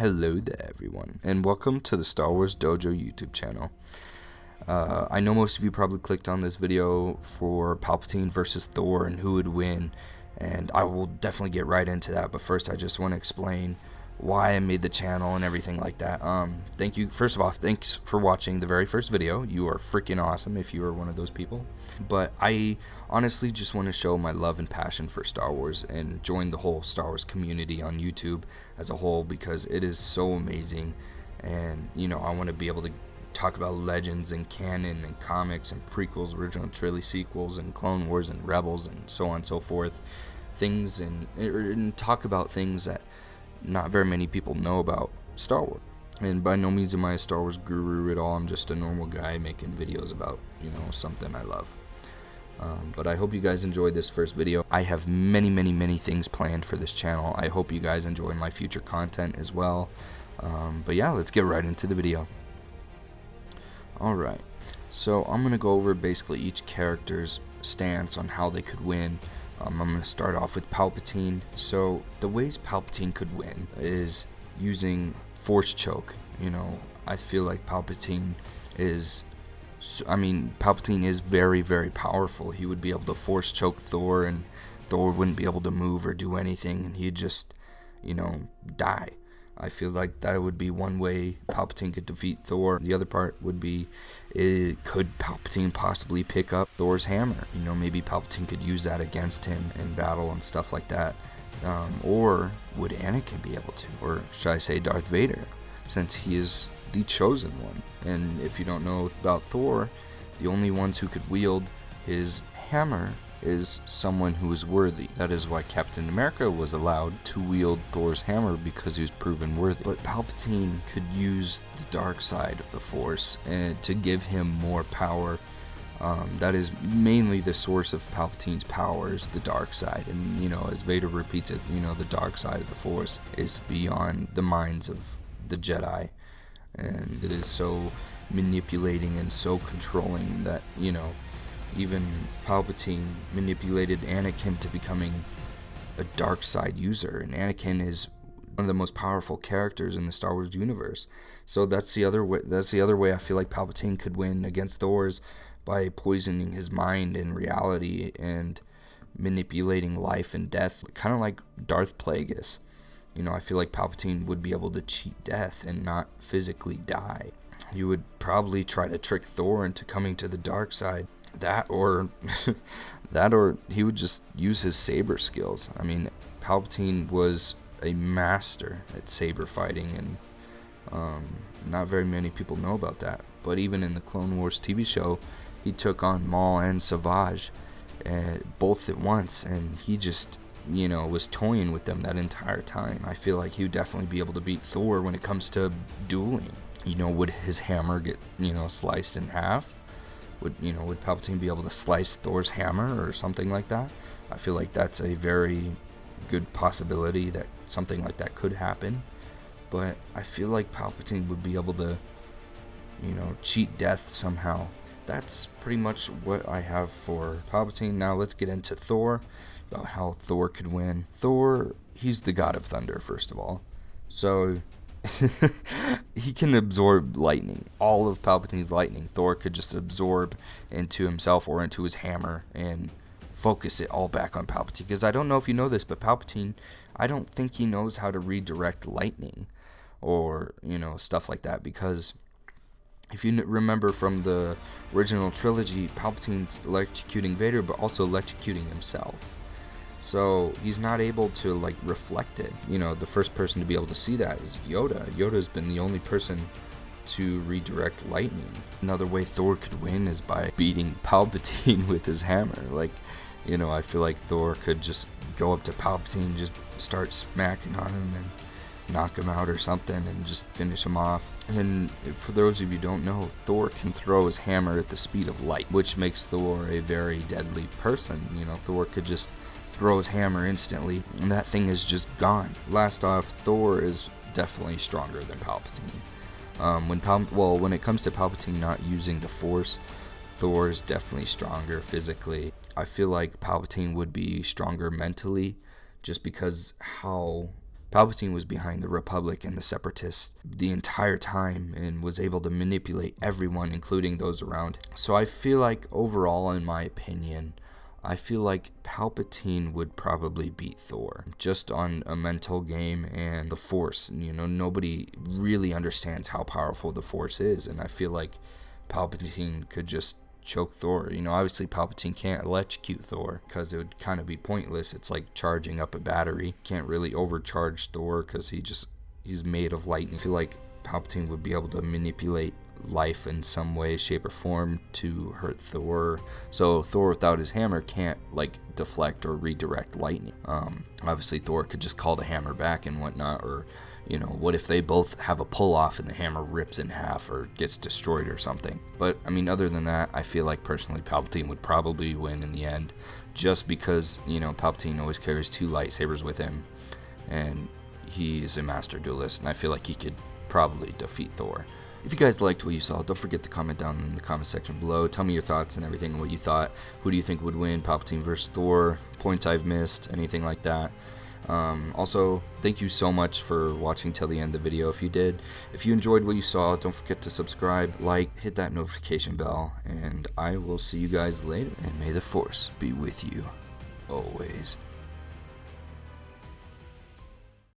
Hello there everyone, and welcome to the Star Wars Dojo YouTube channel. I know most of you probably clicked on this video for Palpatine versus Thor and who would win, and I will definitely get right into that, but first I just want to explain why I made the channel and everything like that. Thank you, first of all, thanks for watching the very first video. You are freaking awesome if you are one of those people. But I honestly just want to show my love and passion for Star Wars and join the whole Star Wars community on YouTube as a whole, because it is so amazing. And you know, I want to be able to talk about legends and canon and comics and prequels, original trilogy sequels and Clone Wars and Rebels and so on and so forth, things, and talk about things that not very many people know about Star Wars. And by no means am I a Star Wars guru at all. I'm just a normal guy making videos about, you know, something I love. But I hope you guys enjoyed this first video. I have many things planned for this channel. I hope you guys enjoy my future content as well. But yeah, let's get right into the video. Alright, so I'm going to go over basically each character's stance on how they could win. I'm going to start off with Palpatine. So the ways Palpatine could win is using Force Choke. You know, I feel like Palpatine is very powerful. He would be able to Force Choke Thor, and Thor wouldn't be able to move or do anything, and he'd just, you know, die. I feel like that would be one way Palpatine could defeat Thor. The other part would be, could Palpatine possibly pick up Thor's hammer? You know, maybe Palpatine could use that against him in battle and stuff like that. Or would Anakin be able to? Or should I say Darth Vader, since he is the chosen one. And if you don't know about Thor, the only ones who could wield his hammer is someone who is worthy. That is why Captain America was allowed to wield Thor's hammer, because he was proven worthy. But Palpatine could use the dark side of the Force to give him more power. That is mainly the source of Palpatine's power, is the dark side. And you know, as Vader repeats it, you know, the dark side of the Force is beyond the minds of the Jedi, and it is so manipulating and so controlling that, you know, even Palpatine manipulated Anakin to becoming a dark side user, and Anakin is one of the most powerful characters in the Star Wars universe. So that's the other way I feel like Palpatine could win against Thor, is by poisoning his mind and reality and manipulating life and death, kind of like Darth Plagueis. You know, I feel like Palpatine would be able to cheat death and not physically die. He would probably try to trick Thor into coming to the dark side. That or he would just use his saber skills. I mean, Palpatine was a master at saber fighting, and not very many people know about that. But even in the Clone Wars TV show, he took on Maul and Savage both at once, and he just, you know, was toying with them that entire time. I feel like he would definitely be able to beat Thor when it comes to dueling. You know, would his hammer get, you know, sliced in half? Would Palpatine be able to slice Thor's hammer or something like that? I feel like that's a very good possibility that something like that could happen. But I feel like Palpatine would be able to, you know, cheat death somehow. That's pretty much what I have for Palpatine. Now let's get into Thor, about how Thor could win. Thor, he's the god of thunder, first of all. So he can absorb lightning. All of Palpatine's lightning, Thor could just absorb into himself or into his hammer and focus it all back on Palpatine. Because I don't know if you know this, but Palpatine, I don't think he knows how to redirect lightning or, you know, stuff like that. Because if you remember from the original trilogy, Palpatine's electrocuting Vader, but also electrocuting himself. So he's not able to, like, reflect it. You know, the first person to be able to see that is Yoda. Yoda's been the only person to redirect lightning. Another way Thor could win is by beating Palpatine with his hammer. Like, you know, I feel like Thor could just go up to Palpatine, just start smacking on him and knock him out or something and just finish him off. And for those of you who don't know, Thor can throw his hammer at the speed of light, which makes Thor a very deadly person. You know, Thor could just throw his hammer instantly, and that thing is just gone. Last off, Thor is definitely stronger than Palpatine. When it comes to Palpatine not using the Force, Thor is definitely stronger physically. I feel like Palpatine would be stronger mentally, just because how Palpatine was behind the Republic and the Separatists the entire time and was able to manipulate everyone, including those around. So I feel like overall, in my opinion, I feel like Palpatine would probably beat Thor just on a mental game and the Force. Nobody really understands how powerful the Force is, and I feel like Palpatine could just choke Thor. Obviously Palpatine can't electrocute Thor because it would kind of be pointless. It's like charging up a battery. Can't really overcharge Thor because he's made of lightning. I feel like Palpatine would be able to manipulate life in some way, shape, or form to hurt Thor. So Thor without his hammer can't deflect or redirect lightning. Obviously Thor could just call the hammer back and whatnot, or what if they both have a pull off and the hammer rips in half or gets destroyed or something. But other than that, I feel like personally Palpatine would probably win in the end, just because Palpatine always carries 2 lightsabers with him and he's a master duelist, and I feel like he could probably defeat Thor. If you guys liked what you saw, don't forget to comment down in the comment section below. Tell me your thoughts and everything and what you thought. Who do you think would win, Palpatine versus Thor? Points I've missed, anything like that. Also, thank you so much for watching till the end of the video. If you did, if you enjoyed what you saw, don't forget to subscribe, hit that notification bell, and I will see you guys later. And may the Force be with you always.